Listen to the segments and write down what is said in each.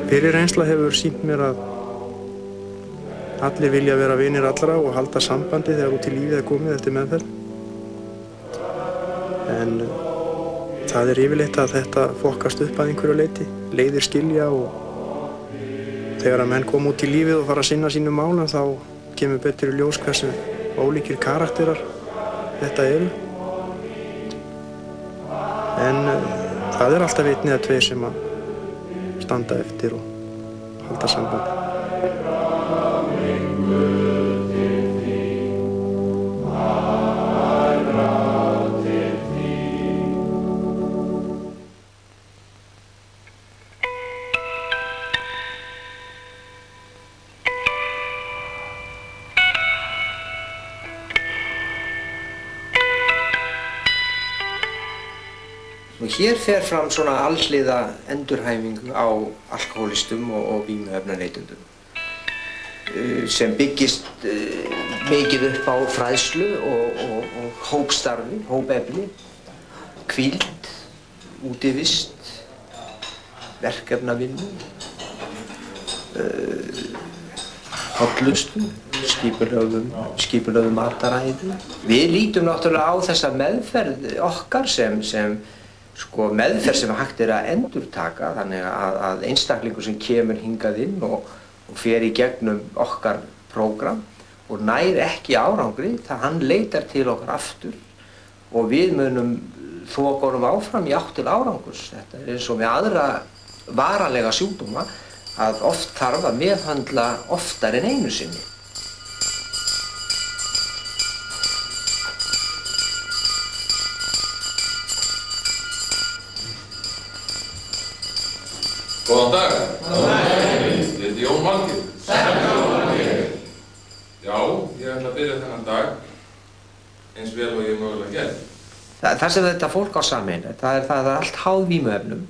Fyrri reynsla hefur sýnt mér að allir vilja vera vinir allra og halda sambandi þegar út í lífið er komið eftir meðferð. En það er yfirleitt að þetta fokkast upp að einhverju leyti, leiðir skilja og þegar að menn koma út í lífið og fara að sinna sínum málum þá kemur betur í ljós hversu ólíkir karakterar þetta eru. En það er alltaf einn eða tveir sem að standa eftir og halda sambandi. Hér fer fram svona alhliða endurhæfing á alkohólistum og vímuefnaneytendum sem byggist mikið upp á fræðslu og hópstarfi, hópefli, hvíld, útivist, verkefnavinnu, hollustu, skipulögðum mataræði. Við lítum náttúrulega á þessa meðferð okkar sem meðferð sem hægt er að endurtaka, þannig að einstaklingur sem kemur hingað inn og fer í gegnum okkar prógram og nær ekki árangri, það hann leitar til okkar aftur og við munum þoka honum áfram í átt til árangurs. Þetta er eins og með aðra varanlega sjúkdóma að oft þarf að meðhöndla oftar en einu sinni. Góðan dag. Góðan dag. Ég heiti Jón Valgeir. Sæll Jón Valgeir. Já, ég ætla að byrja þennan dag eins vel og ég mögulega gerði. Það sem þetta fólk á sameiginlegt, það er allt háð vímuefnum.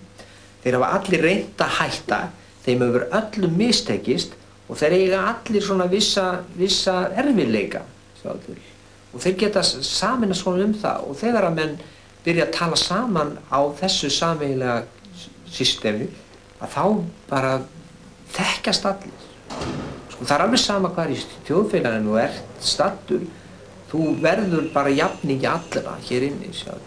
Þeir hafa allir reynt að hætta, þeim hefur öllum mistekist og þeir eiga allir svona vissa erfiðleika. Og þeir geta sameinast svona það og þegar að menn byrja að tala saman á þessu sameiginlega systemi, að þá bara þekkjast allir. Það er alveg sama hvað í þjóðfélaginu þú ert staddur, þú verður bara jafningi allra hér inni, sjáðu.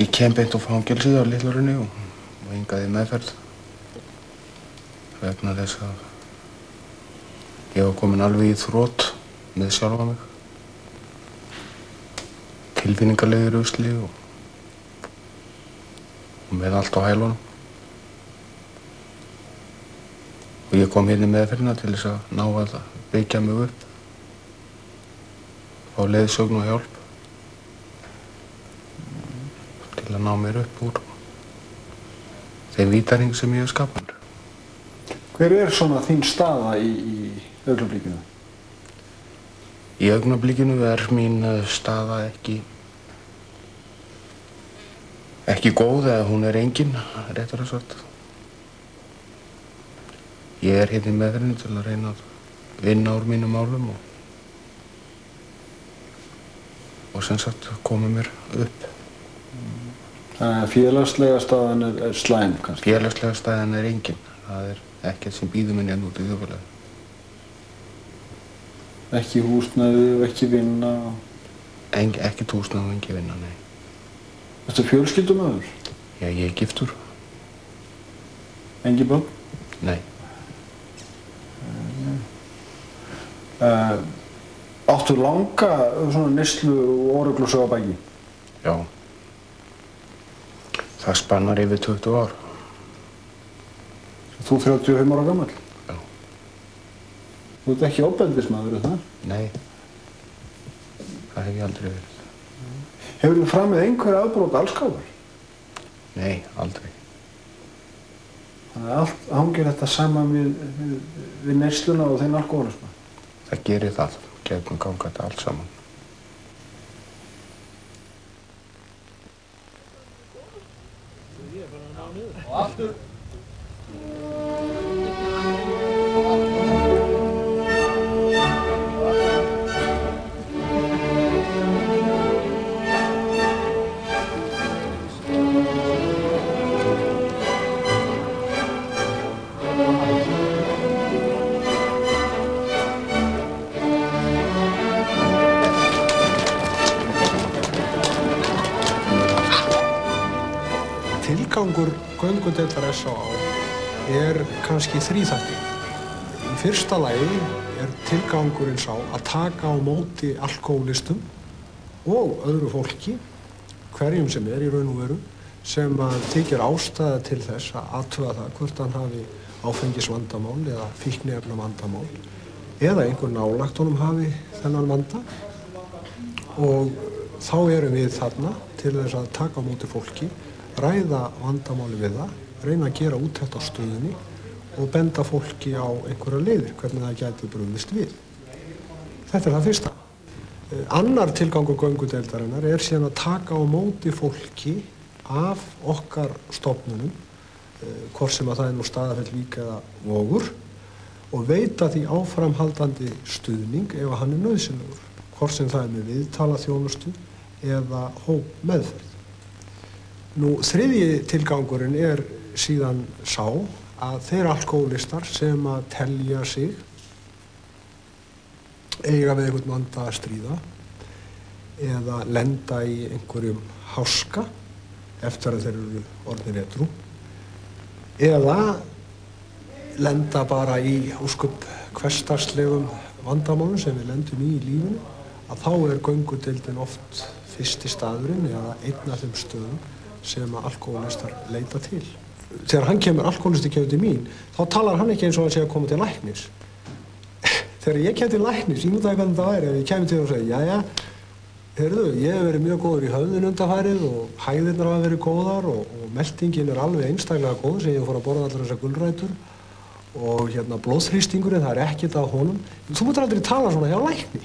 Ég kem beint á fangelsið á Litlurunni og hingað í meðferð vegna þess að ég var komin alveg í þrot með sjálfa mig. Tilfinningarlegir usli og með allt á hælunum. Og ég kom hérna í meðferðina til þess að ná að byggja mig upp, fá leiðsögn og hjálp til að ná mér upp úr þeim vítahring sem ég hef skapað mér. Hver er svona þín staða í augnablikinu? Í augnablikinu er mín staða ekki góð eða hún er engin, réttar að sagt. Ég er hérna í meðferðinni til að reyna að vinna úr mínum málum og sem sagt koma mér upp. Þannig að félagslega staðan er slæm kannski? Félagslega staðan er engin. Það er ekkert sem býður minni út í þjóðfélaginu. Ekki húsnæði og ekki vinna? Ekkert húsnæði og ekki vinna, nei. Ertu fjölskyldumaður? Já, ég er giftur. Engin börn? Nei. Áttu langa svona neyslu og óreglusögu á baki? Já. Það spannar yfir 20 ár. Þú 35 ára gamall? Já. Þú ert ekki ofbeldismaður, er það? Nei. Það hef ég aldrei verið. Hefur þú framið einhverja afbrot allsgáðar? Nei, aldrei. Þannig að allt hangir þetta saman við neysluna og þinn alkohólisma? Það gerir það. Gegnum ganga þetta allt saman. Og aftur. tilgangur göngudeildar SÁÁ kannski þríþættur. Í fyrsta lagi tilgangurinn sá að taka á móti alkóhólistum og öðru fólki, hverjum sem í raun og veru, sem þykir ástæða til þess að athuga það hvort hann hafi áfengisvandamál eða fíkniefnavandamál eða einhver nálægt honum hafi þennan vanda. Og þá erum við þarna til þess að taka á móti fólki, ræða vandamáli við það, reyna að gera úttekt á stöðunni og benda fólki á einhverja leiðir, hvernig það gæti brugðist við. Þetta það fyrsta. Annar tilgangur göngudeildarinnar síðan að taka á móti fólki af okkar stofnunum, hvort sem að það nú Staðarfell, Vík eða Vogur, og veita því áframhaldandi stuðning ef hann nauðsynlegur, hvort sem það með viðtalaþjónustu eða hópmeðferð. Nú, þriðji tilgangurinn síðan sá að þeir alkóhólistar sem að telja sig eiga við einhvern vanda að stríða eða lenda í einhverjum háska eftir að þeir eru orðnir edrú eða lenda bara í ósköp hversdagslegum vandamálum sem við lendum í lífinu, að þá göngudeildin oft fyrsti staðurinn eða einn af þeim stöðum sem að alkóhólistar leita til. Þegar alkóhólisti kemur til mín, þá talar hann ekki eins og hann sé að koma til læknis. Þegar ég kem til læknis, ég mútaði hvernig það væri, ef ég kemur til og segi, jæja, heyrðu, ég hef verið mjög góður í höfðinu undanfarið og hægðirnar hafa verið góðar og meltingin alveg einstaklega góð sem ég fór að borða allar þessar gulrætur og blóðþrýstingurinn, það ekkert af honum. Þú mútur aldrei tala svona hjá lækni.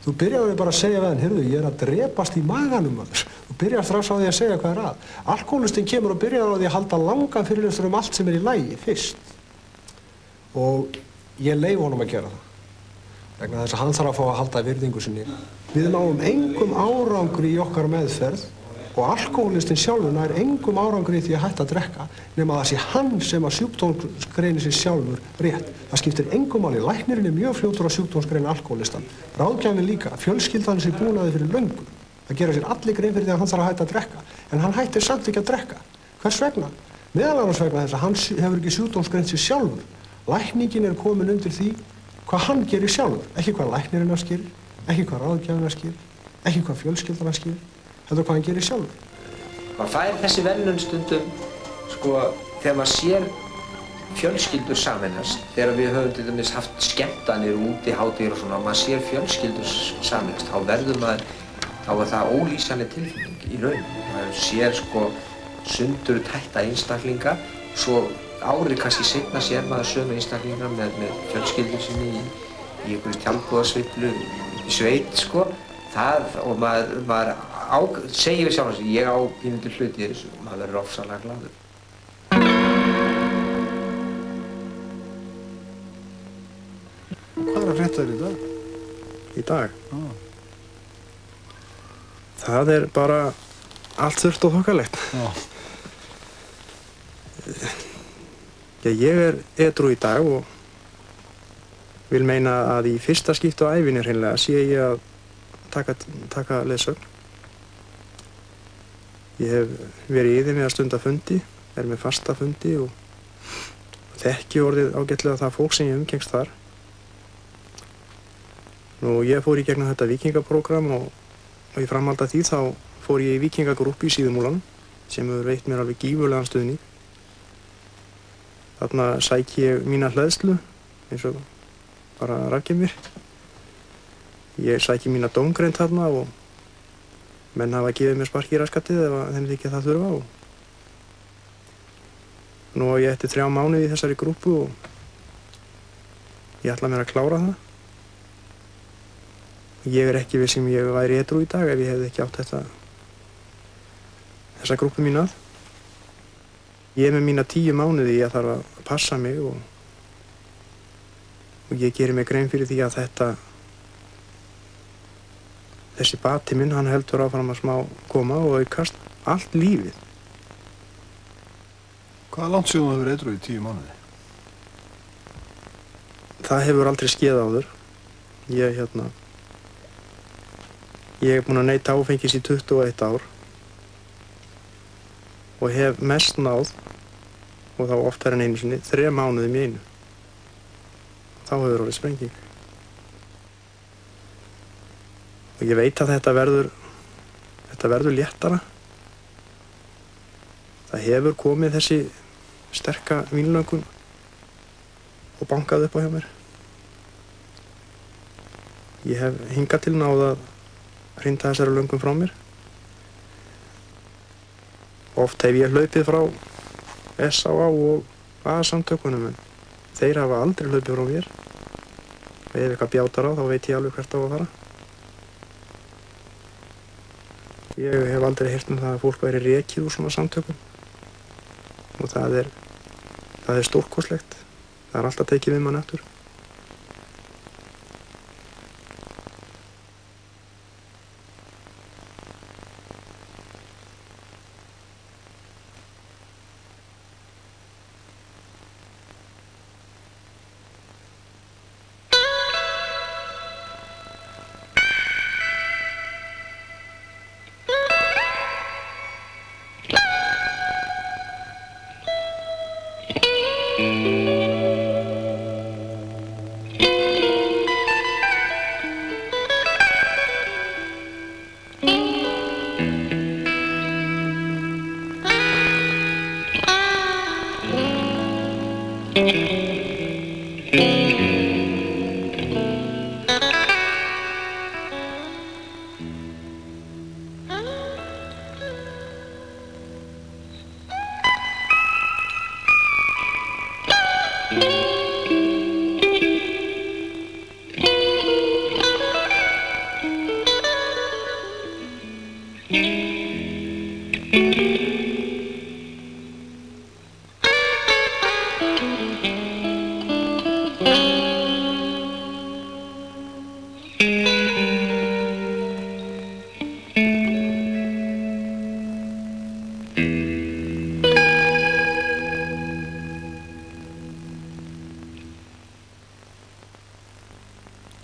Þú byrjar bara að segja við hann, heyrðu, ég að drepast í maganum maður. Þú byrjar strax á því að segja hvað að. Alkóhólistinn kemur og byrjar á því að halda langan fyrirlestur allt sem í lagi fyrst. Og ég leyfi honum að gera það. Vegna þess að hann þarf að fá að halda virðingu sinni. Við náum engum árangri í okkar meðferð og alkóhólistinn sjálfur nær engum árangri í því að hætta að drekka nema það sé hann sem að sjúkdómsgreini sig sjálfur rétt. Það skiptir engum máli. Læknirinn mjög fljótur að sjúkdómsgreina alkóhólistan. Ráðgjafinn líka. Fjölskyldan sé búin að því fyrir löngu. Það gera sér allir grein fyrir því að hann þarf að hætta að drekka. En hann hættir samt ekki að drekka. Hvers vegna? Meðal annars vegna þess að hann hefur ekki sjúkdómsgreint sig sjálfur. Lækningin komin undir því hvað hann gerir sjálfur. Ekki hvað læknirinn skýrir, ekki hvað ráðgjafinn skýrir, ekki hvað fjölskyldan skýrir. Þetta hvað hann gerir sjálfur. Maður fær þessi verðlaun stundum, þegar maður sér fjölskyldur sameinast, þegar við höfum til dæmis haft skemmtanir útihátíðir og svona, maður sér fjölskyldur sameinast, þá verður maður, þá það ólýsanleg tilfinning í raun. Maður sér sundur tætta einstaklinga, svo árið kannski seinna sér maður sömu einstaklinga með fjölskyldur sinni í einhverju tjaldbúðarsveiflu í sveit, og maður segir við sjálf ég á pínulegt hluti í þessu og maður verður ofsalega glaður. Hvað að frétta í dag? Í dag? Það bara allt þurrt og þokkalegt. Ég edrú í dag og vil meina að í fyrsta skipti á ævinni hreinlega sé ég að taka leiðsögn. Ég hef verið í því með að stunda fundi, með fasta fundi og þekki orðið ágætlega það fólk sem ég umgengst þar. Ég fór í gegnum þetta vikingaprógram og í framhaldi af því þá fór ég í vikingagrúppu í Síðumúlanum sem hefur veitt mér alveg gífurlegan stuðning. Þarna sæki ég mína hleðslu eins og bara rakið mér. Ég sæki mína dómgreind þarna og menn hafa gefið mér spark í raskatið ef þeim þykja það þurfa. Nú á ég eftir 3 mánuði í þessari grúppu og ég ætla mér að klára það. Ég ekki viss sem ég væri edrú í dag ef ég hefði ekki átt þessa grúppu mína að. Ég með mína 10 mánuði ég þarf að passa mig og ég geri mig grein fyrir því að þessi bati minn, hann heldur áfram að smá koma og aukast allt lífið. Hvað langt síðan þú hefur edrú í 10 mánuði? Það hefur aldrei skeð áður. Ég er búinn að neyta áfengis í 21 ár. og hef mest náð, og þá oftar en einu sinni, 3 mánuðum í einu. Þá hefur orðið sprenging. Og ég veit að þetta verður léttara. Það hefur komið þessi sterka vínlöngun og bankað upp á hjá mér. Ég hef hingað til náð að hrinda þessari löngun frá mér. Oft hef ég hlaupið frá SAA og AA-samtökunum, en þeir hafa aldrei hlaupið frá mér. Og ef eitthvað bjátar á, þá veit ég alveg hvert á að fara. Ég hef aldrei heyrt um það að fólk væri rekið úr svona samtökum. Og það er stórkostlegt. Það er alltaf tekið við mann aftur.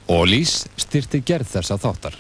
Ólís styrkti gerð þessa þáttar.